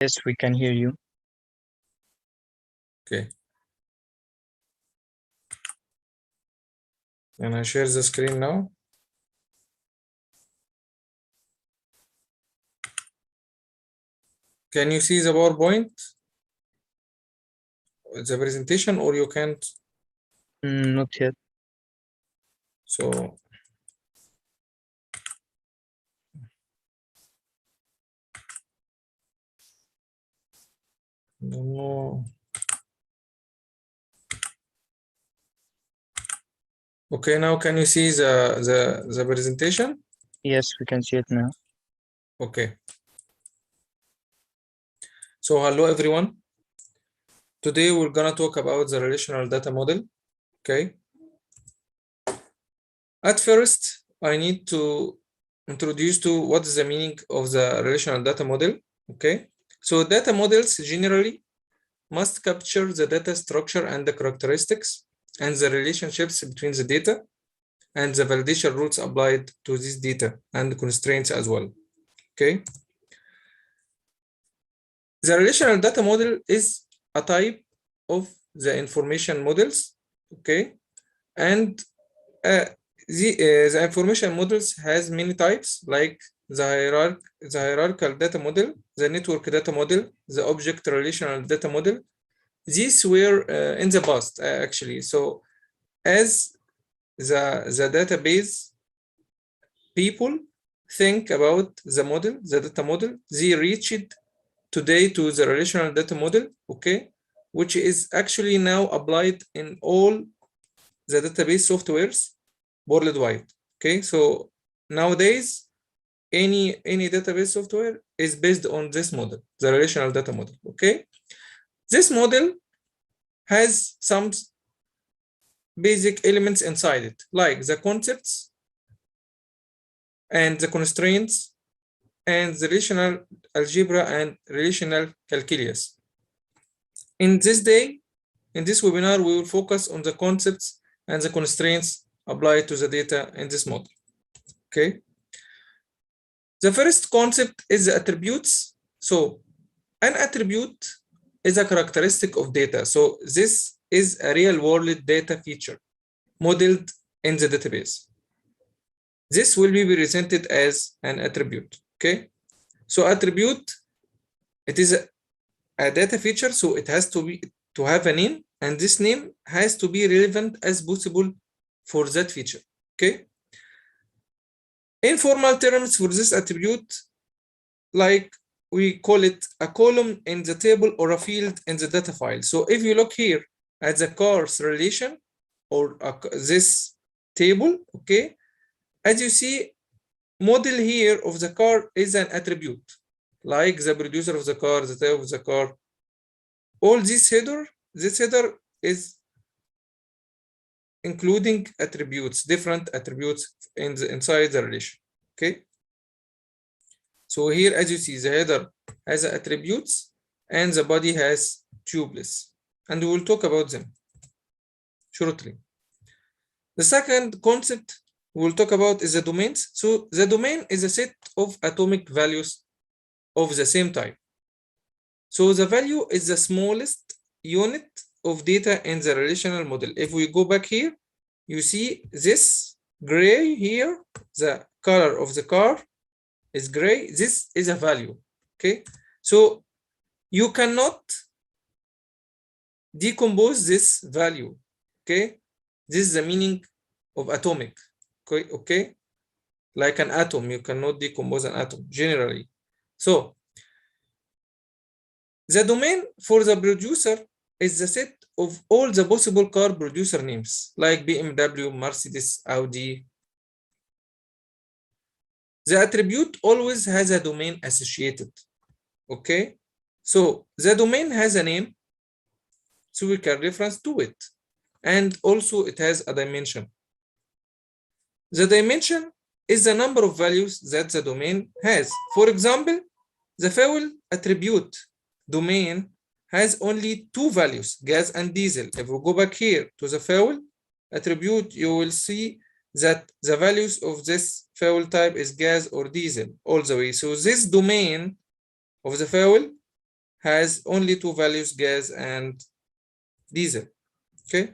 Yes, we can hear you. Okay. Can I share the screen now? Can you see the PowerPoint? The presentation, or you can't? Not yet. So don't know. Okay, now can you see the presentation? Yes, we can see it now. Okay. So hello everyone. Today we're gonna talk about the relational data model. Okay. At first, I need to introduce to what is the meaning of the relational data model. Okay. So data models generally must capture the data structure and the characteristics and the relationships between the data and the validation rules applied to this data and constraints as well. Okay. The relational data model is a type of the information models. Okay. And the information models has many types, like the hierarchical data model, the network data model, the object relational data model. These were in the past, actually. So as the database people think about the data model, they reached today to the relational data model, okay, which is actually now applied in all the database softwares worldwide. Okay, so nowadays any database software is based on this model, the relational data model. Okay, this model has some basic elements inside it, like the concepts and the constraints and the relational algebra and relational calculus. In this webinar, we will focus on the concepts and the constraints applied to the data in this model. Okay. The first concept is the attributes. So an attribute is a characteristic of data. So this is a real world data feature modeled in the database. This will be presented as an attribute. Okay. So attribute, it is a data feature, so it has to have a name, and this name has to be relevant as possible for that feature. Okay. Informal terms for this attribute, like we call it a column in the table or a field in the data file. So if you look here at the cars relation or this table, okay, as you see, model here of the car is an attribute, like the producer of the car, the type of the car. All this header is including attributes, different attributes inside the relation. Okay. So here, as you see, the header has attributes and the body has tubeless, and we will talk about them shortly. The second concept we'll talk about is the domains. So the domain is a set of atomic values of the same type. So the value is the smallest unit of data in the relational model. If we go back here, you see this gray here, the color of the car is gray. This is a value. Okay. So you cannot decompose this value. Okay. This is the meaning of atomic. Okay. Okay. Like an atom, you cannot decompose an atom generally. So the domain for the producer is the set of all the possible car producer names, like BMW, Mercedes, Audi. The attribute always has a domain associated. Okay, so the domain has a name, so we can reference to it, and also it has a dimension. The dimension is the number of values that the domain has. For example, the fuel attribute domain has only two values, gas and diesel. If we go back here to the fuel attribute, you will see that the values of this fuel type is gas or diesel all the way. So this domain of the fuel has only two values, gas and diesel. Okay.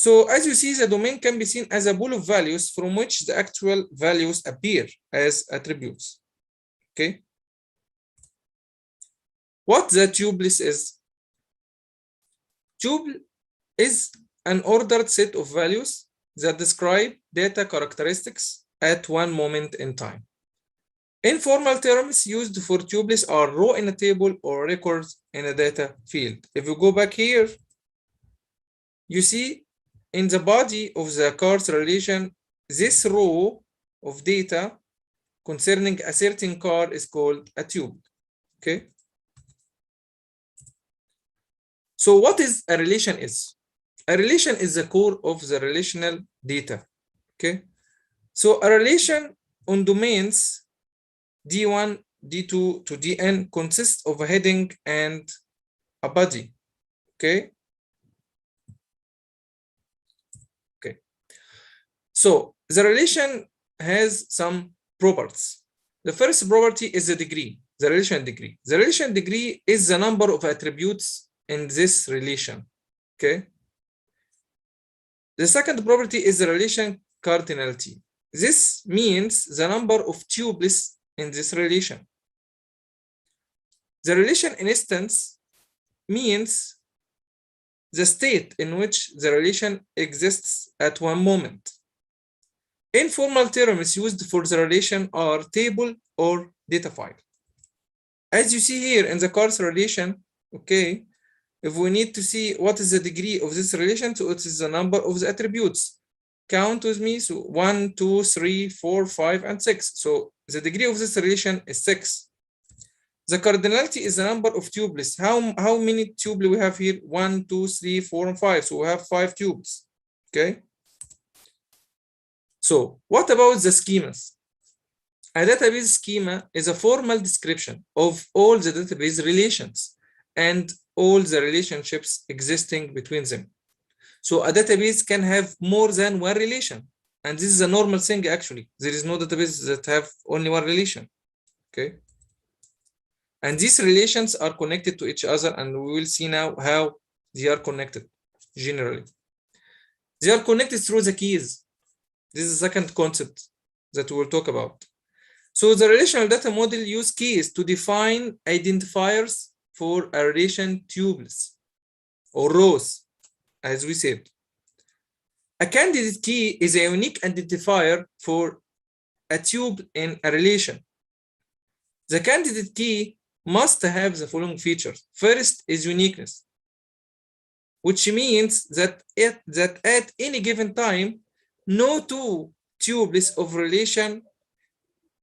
So as you see, the domain can be seen as a pool of values from which the actual values appear as attributes. Okay. What the tubeless is? Tuple is an ordered set of values that describe data characteristics at one moment in time. Informal terms used for tubeless are row in a table or records in a data field. If you go back here, you see in the body of the cars relation, this row of data concerning a certain car is called a tuple. Okay. So what is a relation is? A relation is the core of the relational data. Okay. So a relation on domains D1, D2 to Dn consists of a heading and a body. Okay. Okay. So the relation has some properties. The first property is the degree, the relation degree. The relation degree is the number of attributes in this relation. Okay. The second property is the relation cardinality. This means the number of tuples in this relation. The relation instance means the state in which the relation exists at one moment. Informal terms used for the relation are table or data file. As you see here in the cars relation, okay, if we need to see what is the degree of this relation, so it is the number of the attributes. Count with me, so 1, 2, 3, 4, 5, and 6. So the degree of this relation is 6. The cardinality is the number of tuples. How many tuples we have here? 1, 2, 3, 4, and 5. So we have 5 tuples. Okay. So what about the schemas? A database schema is a formal description of all the database relations and all the relationships existing between them. So a database can have more than one relation. And this is a normal thing, actually. There is no database that have only one relation. Okay. And these relations are connected to each other, and we will see now how they are connected generally. They are connected through the keys. This is the second concept that we will talk about. So the relational data model use keys to define identifiers for a relation tuples or rows, as we said. A candidate key is a unique identifier for a tuple in a relation. The candidate key must have the following features. First is uniqueness, which means that at any given time, no two tuples of relation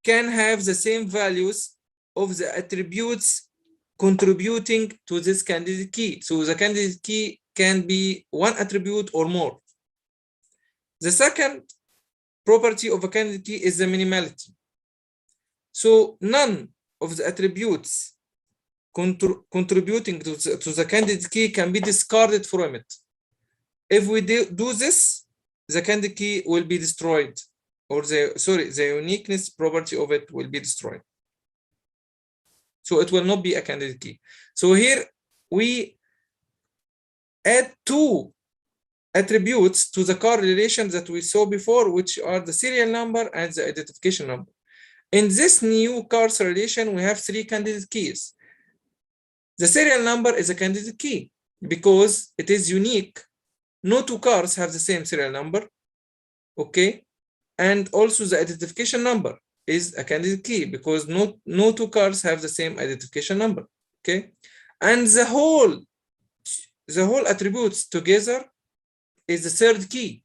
can have the same values of the attributes contributing to this candidate key. So the candidate key can be one attribute or more. The second property of a candidate key is the minimality. So none of the attributes contributing to the candidate key can be discarded from it. If we do this, the candidate key will be destroyed, or the uniqueness property of it will be destroyed. So it will not be a candidate key. So here we add two attributes to the car relation that we saw before, which are the serial number and the identification number. In this new cars relation, we have three candidate keys. The serial number is a candidate key because it is unique. No two cars have the same serial number. Okay. And also the identification number is a candidate key because no two cars have the same identification number. Okay. And the whole attributes together is the third key,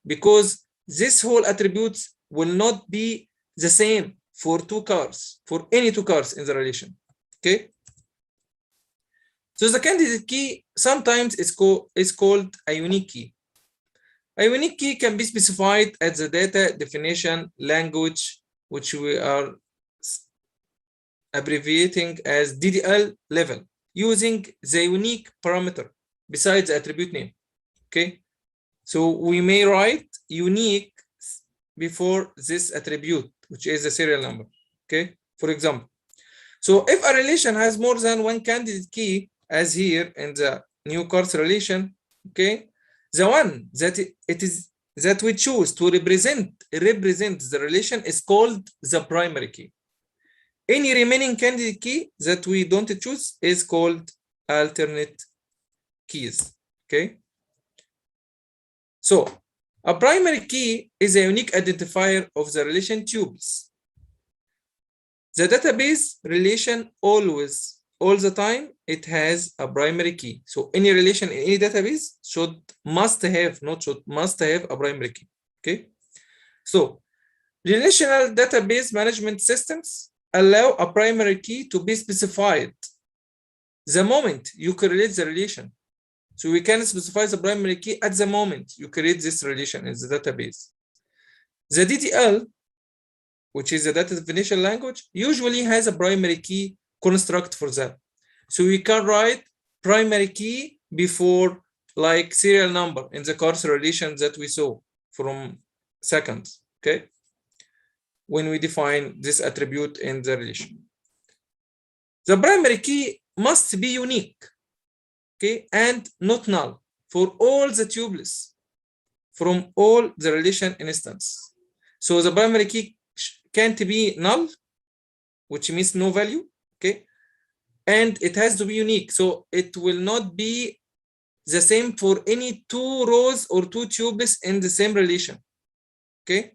because this whole attributes will not be the same for two cars, for any two cars in the relation. Okay. So the candidate key sometimes is called a unique key. A unique key can be specified at the data definition language, which we are abbreviating as DDL level, using the unique parameter besides the attribute name. Okay. So we may write unique before this attribute, which is the serial number. Okay. For example, So if a relation has more than one candidate key, as here in the new course relation, okay, the one that we choose to represent the relation is called the primary key. Any remaining candidate key that we don't choose is called alternate keys. Okay. So a primary key is a unique identifier of the relation tuples. The database relation all the time, it has a primary key. So any relation in any database must have a primary key. Okay. So relational database management systems allow a primary key to be specified the moment you create the relation. So we can specify the primary key at the moment you create this relation in the database. The DDL, which is the data definition language, usually has a primary key construct for that. So we can write primary key before like serial number in the course relation that we saw from seconds, okay? When we define this attribute in the relation. The primary key must be unique, okay, and not null for all the tuples from all the relation instance. So the primary key can't be null, which means no value, okay, and it has to be unique. So it will not be the same for any two rows or two tuples in the same relation, okay.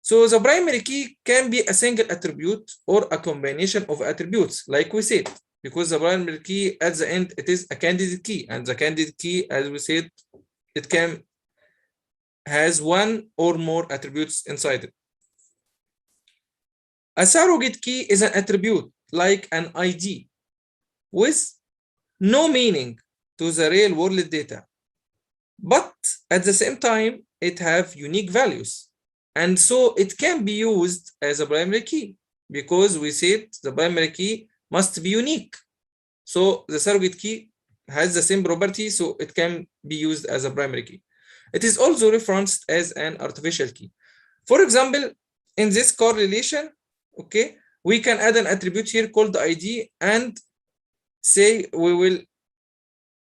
So the primary key can be a single attribute or a combination of attributes, like we said, because the primary key at the end, it is a candidate key, and the candidate key, as we said, it has one or more attributes inside it. A surrogate key is an attribute like an ID with no meaning to the real world data, but at the same time, it have unique values. And so it can be used as a primary key because we said the primary key must be unique. So the surrogate key has the same property, so it can be used as a primary key. It is also referenced as an artificial key. For example, in this correlation, okay, we can add an attribute here called ID and say we will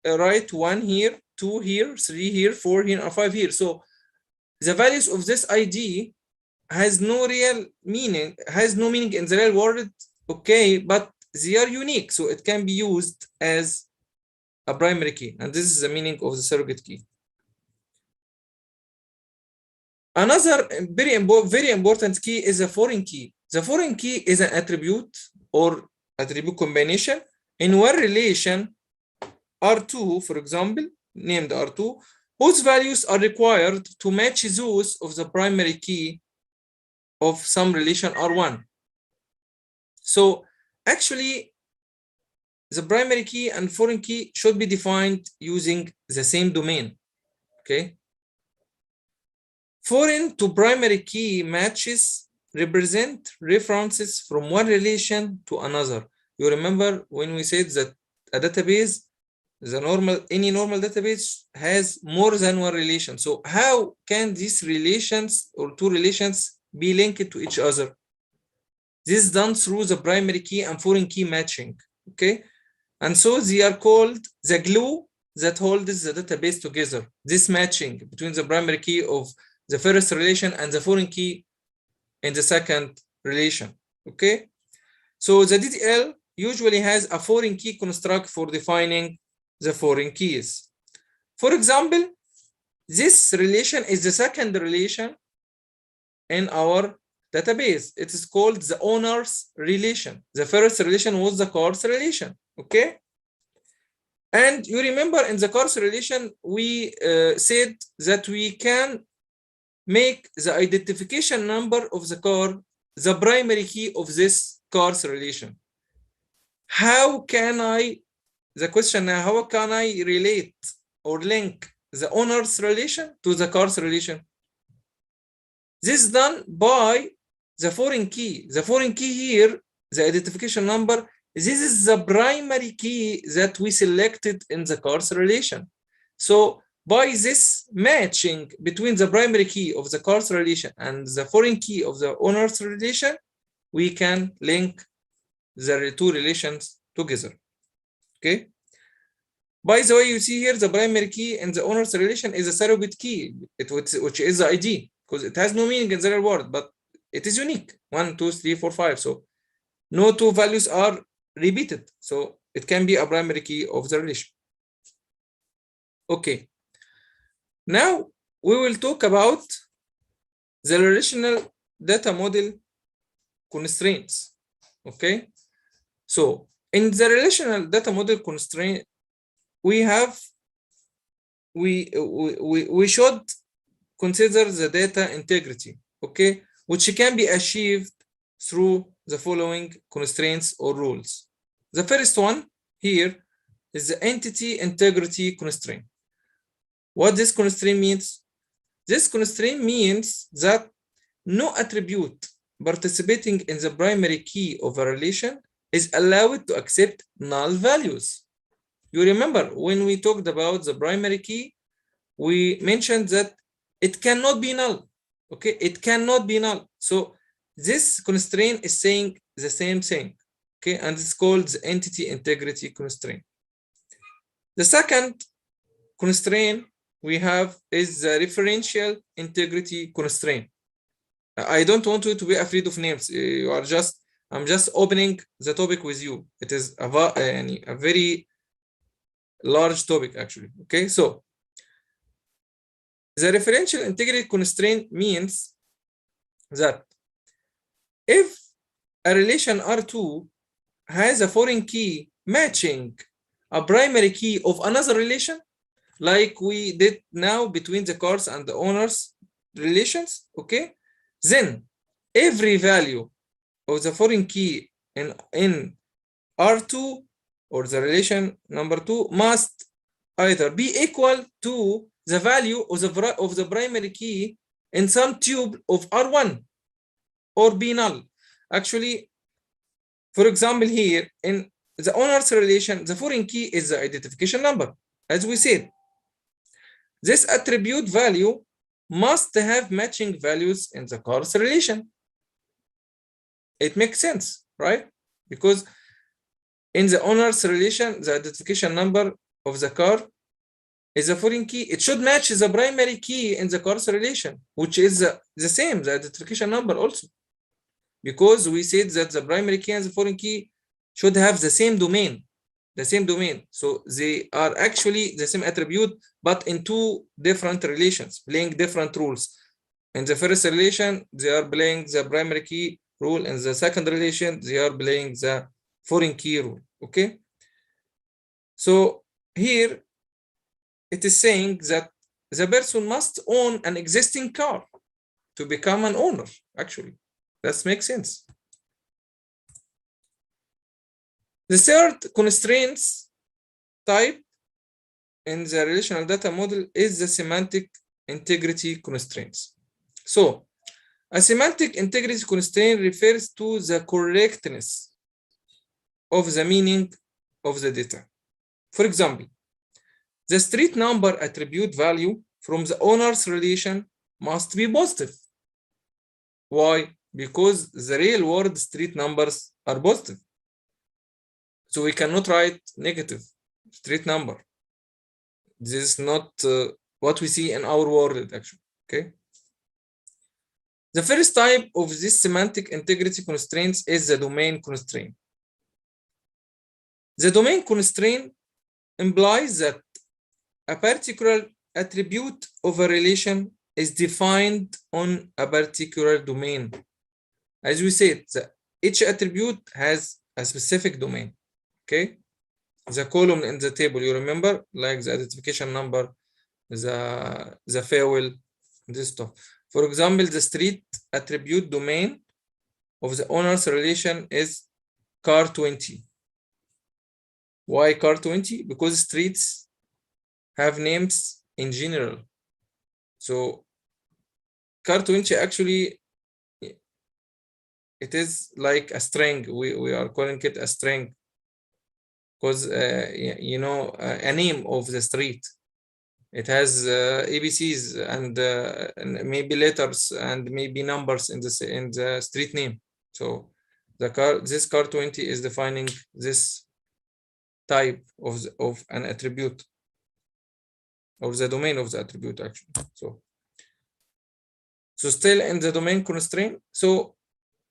write 1 here, 2 here, 3 here, 4 here, and 5 here. So the values of this ID has no meaning in the real world, okay, but they are unique, so it can be used as a primary key, and this is the meaning of the surrogate key. Another very important key is a foreign key. The foreign key is an attribute or attribute combination in one relation R2, for example, named R2, whose values are required to match those of the primary key of some relation R1. So actually, the primary key and foreign key should be defined using the same domain, okay? Foreign to primary key matches represent references from one relation to another. You remember when we said that a database, any normal database has more than one relation. So how can these relations or two relations be linked to each other? This is done through the primary key and foreign key matching, okay? And so they are called the glue that holds the database together. This matching between the primary key of the first relation and the foreign key in the second relation, okay? So the DDL usually has a foreign key construct for defining the foreign keys. For example, this relation is the second relation in our database. It is called the owner's relation. The first relation was the course relation, okay? And you remember in the course relation, we said that we can make the identification number of the car the primary key of this course relation. How can I relate or link the owner's relation to the course relation? This is done by the foreign key. The foreign key here, the identification number, this is the primary key that we selected in the course relation. So by this matching between the primary key of the course relation and the foreign key of the owner's relation, we can link the two relations together. Okay. By the way, you see here the primary key in the owner's relation is a surrogate key, which is the ID, because it has no meaning in the real world, but it is unique. 1, 2, 3, 4, 5. So no two values are repeated. So it can be a primary key of the relation. Okay. Now we will talk about the relational data model constraints. Okay. So in the relational data model constraint, we should consider the data integrity, okay, which can be achieved through the following constraints or rules. The first one here is the entity integrity constraint. What this constraint means? This constraint means that no attribute participating in the primary key of a relation is allowed to accept null values. You remember when we talked about the primary key, we mentioned that it cannot be null. Okay, it cannot be null. So this constraint is saying the same thing. Okay, and it's called the entity integrity constraint. The second constraint we have is the referential integrity constraint. I don't want you to be afraid of names. I'm just opening the topic with you. It is a very large topic actually. Okay, so the referential integrity constraint means that if a relation R2 has a foreign key matching a primary key of another relation, like we did now between the cars and the owners relations, okay, then every value of the foreign key in R2 or the relation number 2 must either be equal to the value of the primary key in some tuple of R1 or be null. Actually, for example, here in the owner's relation, the foreign key is the identification number, as we said. This attribute value must have matching values in the car's relation. It makes sense, right? Because in the owner's relation, the identification number of the car is a foreign key. It should match the primary key in the car's relation, which is the same, the identification number also. Because we said that the primary key and the foreign key should have the same domain. So they are actually the same attribute, but in two different relations, playing different rules. In the first relation, they are playing the primary key rule. In the second relation, they are playing the foreign key rule. Okay. So here it is saying that the person must own an existing car to become an owner, actually. That makes sense. The third constraints type in the relational data model is the semantic integrity constraints. So a semantic integrity constraint refers to the correctness of the meaning of the data. For example, the street number attribute value from the owner's relation must be positive. Why? Because the real world street numbers are positive. So we cannot write negative street number. This is not what we see in our world, actually. Okay. The first type of this semantic integrity constraints is the domain constraint. The domain constraint implies that a particular attribute of a relation is defined on a particular domain. As we said, each attribute has a specific domain. Okay, the column in the table, you remember, like the identification number, the fuel, this stuff. For example, the street attribute domain of the owner's relation is car 20. Why car 20? Because streets have names in general. So car 20 actually, it is like a string. We are calling it a string because you know, a name of the street. It has ABCs and maybe letters and maybe numbers in the street name. So this car 20 is defining this type of an attribute, or the domain of the attribute actually. So still in the domain constraint. So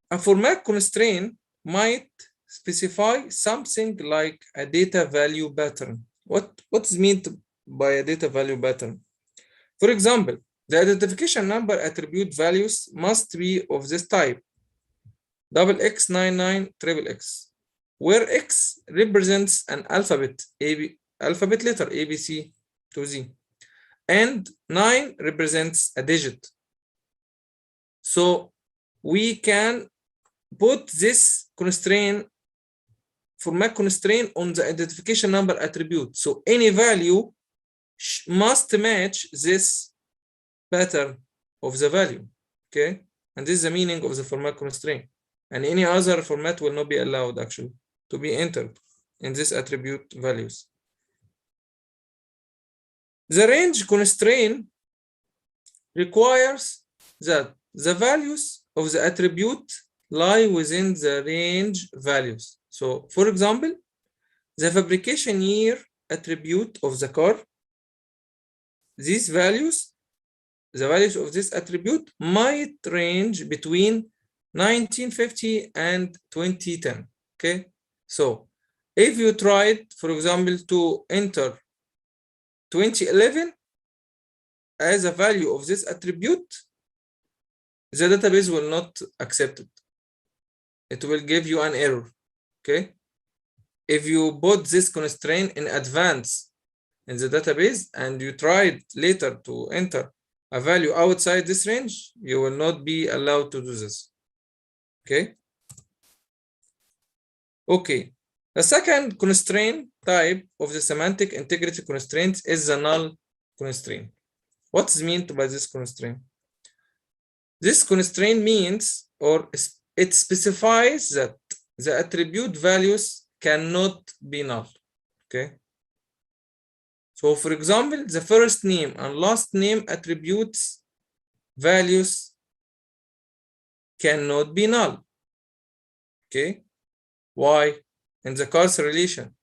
a format constraint might specify something like a data value pattern. What is meant by a data value pattern? For example, the identification number attribute values must be of this type: XX99XXX, where X represents an alphabet letter A, B, C to Z, and 9 represents a digit. So we can put this constraint, format constraint, on the identification number attribute. So any value must match this pattern of the value. Okay, and this is the meaning of the format constraint. And any other format will not be allowed actually to be entered in this attribute values. The range constraint requires that the values of the attribute lie within the range values. So, for example, the fabrication year attribute of the car, these values, the values of this attribute might range between 1950 and 2010. Okay, so if you tried, for example, to enter 2011 as a value of this attribute, the database will not accept it. It will give you an error. Okay, if you put this constraint in advance in the database and you tried later to enter a value outside this range, you will not be allowed to do this. Okay. Okay. The second constraint type of the semantic integrity constraints is the null constraint. What is meant by this constraint? This constraint means, or it specifies, that the attribute values cannot be null. Okay. So, for example, the first name and last name attributes values cannot be null. Okay. Why? In the cars relation.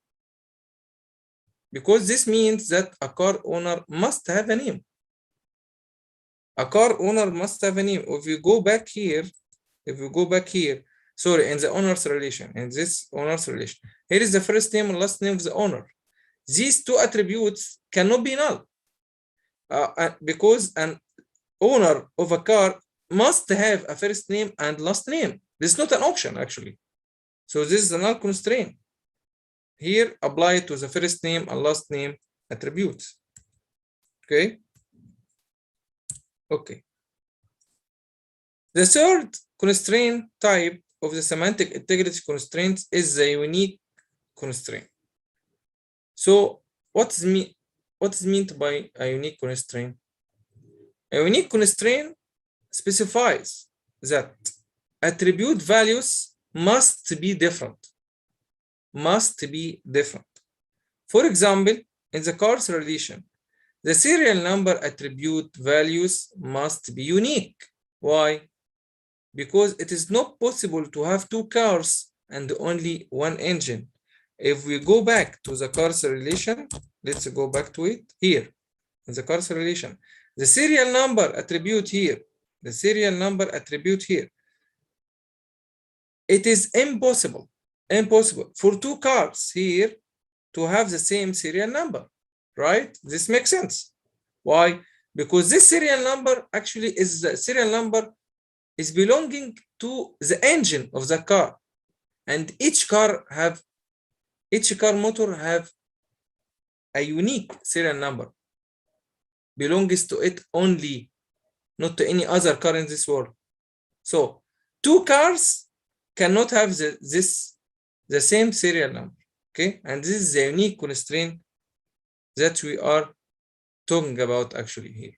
Because this means that a car owner must have a name. A car owner must have a name. If you go back here, sorry, in the owner's relation, in this owner's relation, here is the first name and last name of the owner. These two attributes cannot be null because an owner of a car must have a first name and last name. This is not an option actually. So this is a null constraint. Here, apply it to the first name and last name attributes. Okay. Okay. The third constraint type of the semantic integrity constraints is the unique constraint. So what is meant by a unique constraint? A unique constraint specifies that attribute values must be different. For example, in the cars relation, the serial number attribute values must be unique. Why? Because it is not possible to have two cars and only one engine. If we go back to the cars relation, let's go back to it here. In the cars relation, the serial number attribute here, it is impossible for two cars here to have the same serial number, right? This makes sense. Why? Because this serial number actually is the serial number is belonging to the engine of the car, and each car motor have a unique serial number, belongs to it only, not to any other car in this world. So two cars cannot have the same serial number. Okay, and this is the unique constraint that we are talking about actually here.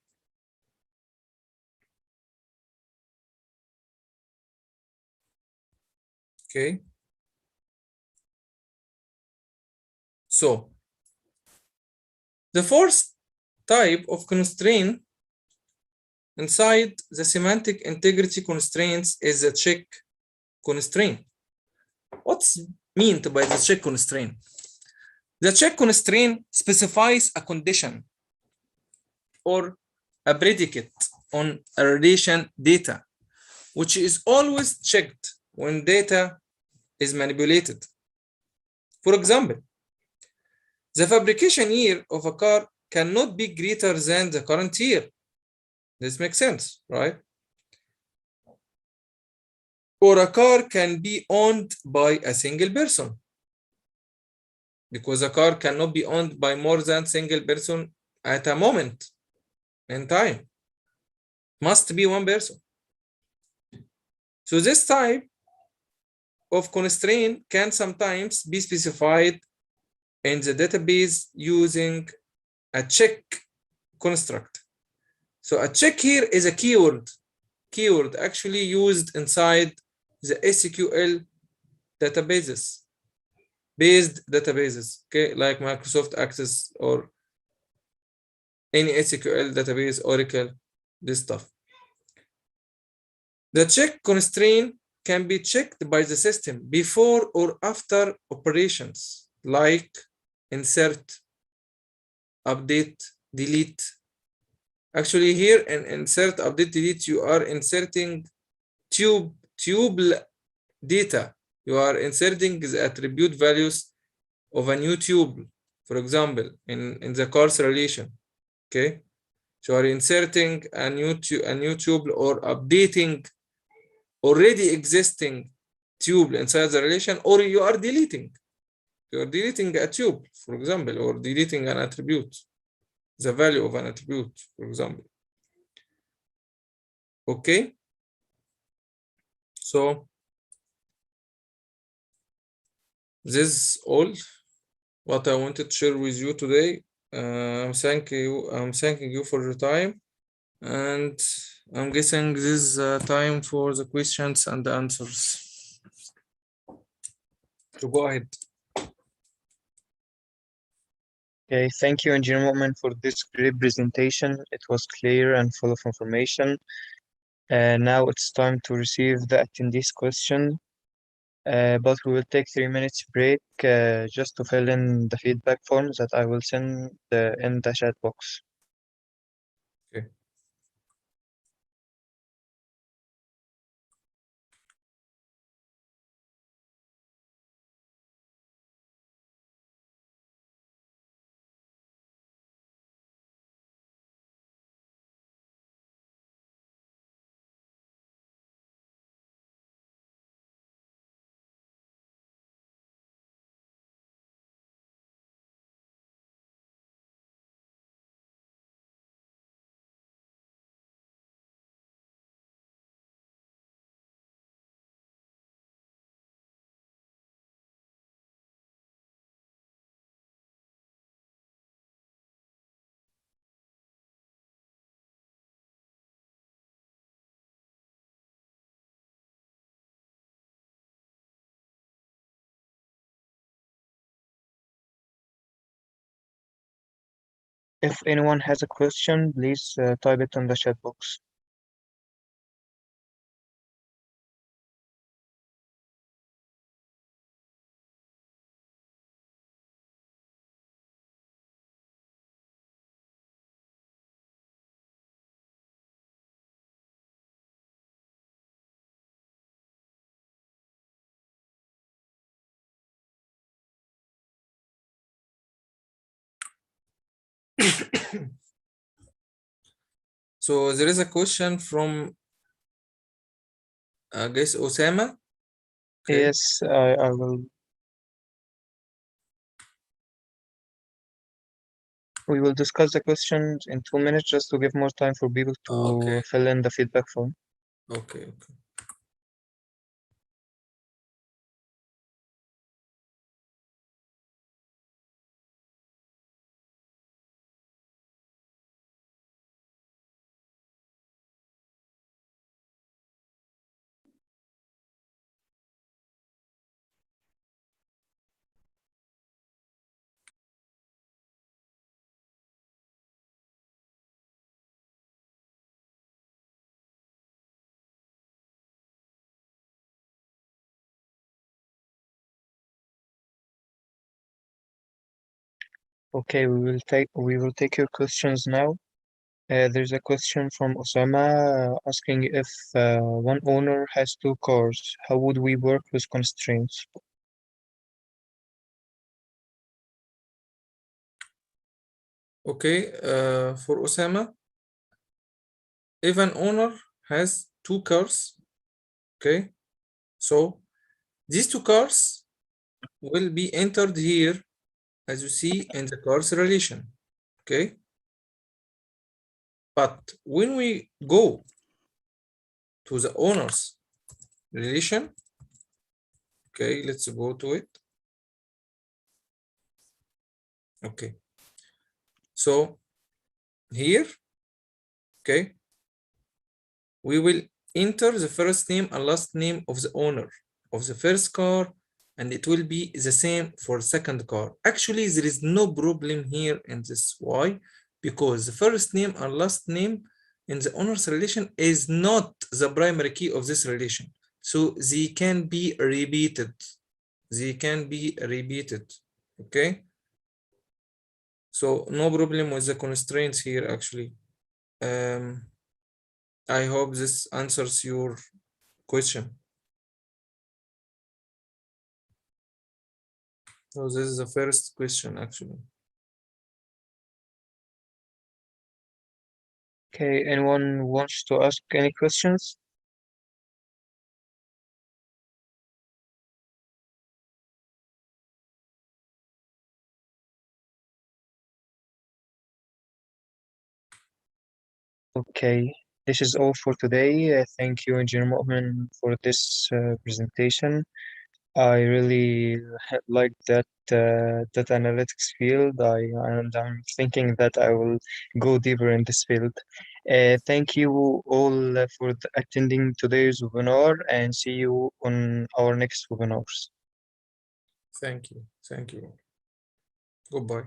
Okay, so the fourth type of constraint inside the semantic integrity constraints is the check constraint. What's meant by the check constraint? The check constraint specifies a condition or a predicate on a relation data, which is always checked when data is manipulated. For example, the fabrication year of a car cannot be greater than the current year. This makes sense, right? Or a car can be owned by a single person, because a car cannot be owned by more than single person at a moment in time. Must be one person. So this type of constraint can sometimes be specified in the database using a check construct. So a check here is a keyword actually used inside the SQL databases, based databases, okay, like Microsoft Access or any SQL database, Oracle, this stuff. The check constraint can be checked by the system before or after operations like insert, update, delete. Actually, here in insert, update, delete, you are inserting tuple data. You are inserting the attribute values of a new tuple, for example, in the course relation. Okay, so you are inserting a new tuple or updating already existing tuple inside the relation, or you are deleting. You are deleting a tuple, for example, or deleting an attribute, the value of an attribute, for example. Okay, so this is all what I wanted to share with you today. I'm thanking you for your time, and I'm guessing this is time for the questions and the answers. So go ahead. Okay, thank you, Engineer Moment, for this great presentation. It was clear and full of information. Now it's time to receive the attendees' question, but we will take 3 minutes break just to fill in the feedback forms that I will send in the chat box. Okay. If anyone has a question, please type it in the chat box. So there is a question from, I guess, Osama. Okay. Yes, I will. We will discuss the questions in 2 minutes just to give more time for people to Okay. fill in the feedback form. Okay. Okay, we will take your questions now. There's a question from Osama asking if one owner has two cars, how would we work with constraints? Okay, for Osama, if an owner has two cars, okay, so these two cars will be entered here as you see in the cars relation, okay? But when we go to the owners relation, okay, let's go to it. Okay, so here, okay, we will enter the first name and last name of the owner of the first car, and it will be the same for second car. Actually, there is no problem here in this. Why? Because the first name and last name in the owners relation is not the primary key of this relation. So they can be repeated. They can be repeated. Okay. So no problem with the constraints here actually. I hope this answers your question. So this is the first question actually. Okay, anyone wants to ask any questions? Okay, this is all for today. Thank you, Engineer Mu'min, for this presentation. I really like that data analytics field. And I'm thinking that I will go deeper in this field. Thank you all for attending today's webinar and see you on our next webinars. Thank you. Thank you. Goodbye.